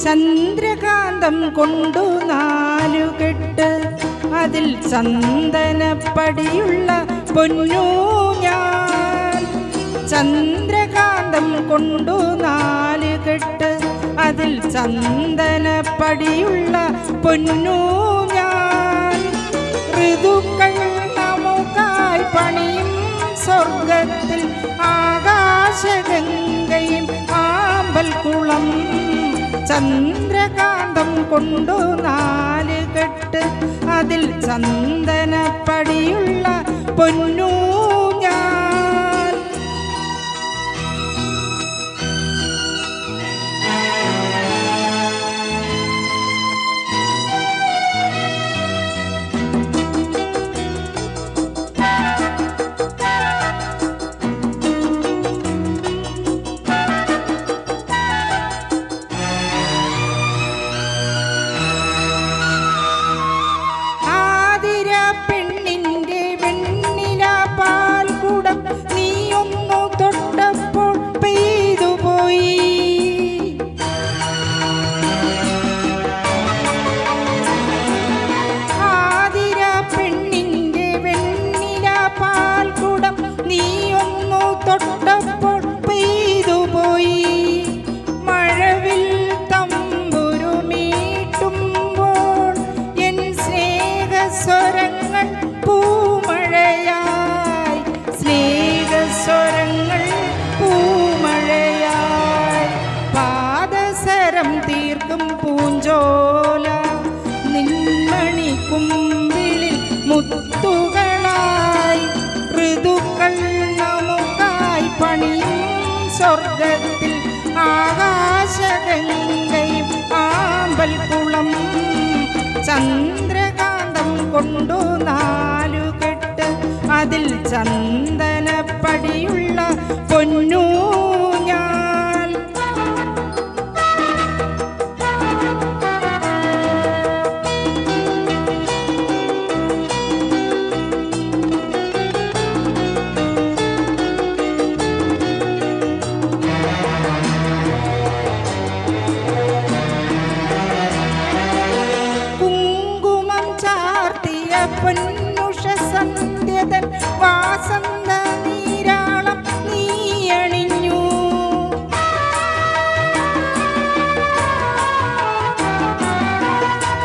ചന്ദ്രകാന്തം കൊണ്ടു 4 കെട്ട് അതിൽ ചന്ദനപ്പടിയുള്ള പൊന്നു ഞാൻ. ചന്ദ്രകാന്തം കൊണ്ടു 4 കെട്ട് അതിൽ ചന്ദനപ്പടിയുള്ള പൊന്നു ഞാൻ. ഋതുക്കൾ നമുക്കായി പണിയും സ്വർഗത്തിൽ ആകാശഗംഗയും ആമ്പൽക്കുളം. ചന്ദ്രകാന്തം കൊണ്ടു 4 കെട്ട് അതിൽ ചന്ദനപ്പടിയുള്ള പൊന്നു ഞാൻ. തൊട്ടപ്പോൾ പെയ്തുപോയി. മഴവിൽ തമ്പുരുമീട്ടുമ്പോൾ എൻ സ്നേഹസ്വരങ്ങൾ പൂമഴയായി. സ്നേഹസ്വരങ്ങൾ പൂമഴയായി. പാദസരം തീർക്കും പൂഞ്ചോല നിന്മണിക്കുമ്പിളിൽ മുത്തുകളായി. ഋതുക്കൾ നമുക്കായി പണിയും സ്വർഗത്തിൽ ആകാശഗംഗയും ആമ്പൽക്കുളം. ചന്ദ്രകാന്തം കൊണ്ടു 4 കെട്ട് അതിൽ ചന്ദനപ്പടിയുള്ള പൊന്നു ഞാൻ. പൊന്നുഷസന്ധ്യതൻ വാസന്ത നീരാളം നീയണിഞ്ഞു.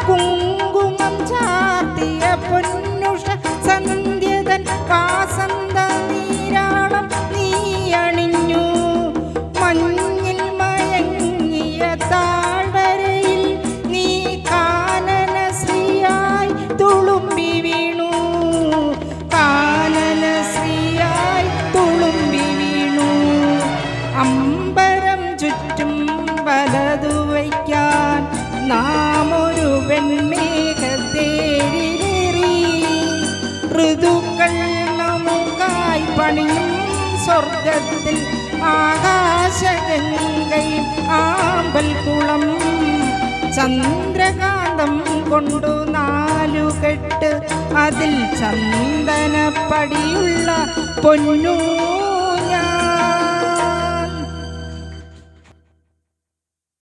കുങ്കുമം ചാർത്തിയ പൊന്നുഷസന്ധ്യതൻ വാസന്ത നീരാളം നീയണിഞ്ഞു. മഞ്ഞിൽ മയങ്ങിയ താഴ്വരയിൽ നീ കാനന ശ്രീയായി തുളുമ്പി വീണു. കാനന ശ്രീയായി തുളുമ്പി വീണു. അമ്പരം ചുറ്റും വലതു വയ്ക്കാൻ നാം ഒരു വെൺമേഘത്തേരിലേറി. ഋതുക്കൾ നമുക്കായി പണിയും സ്വർഗത്തിൽ ആകാശഗംഗയും ആമ്പൽക്കുളം. ചന്ദ്രകാന്തം കൊണ്ടു 4 കെട്ട് അതിൽ ചന്ദനപ്പടിയുള്ള പൊന്നു ഞാൻ.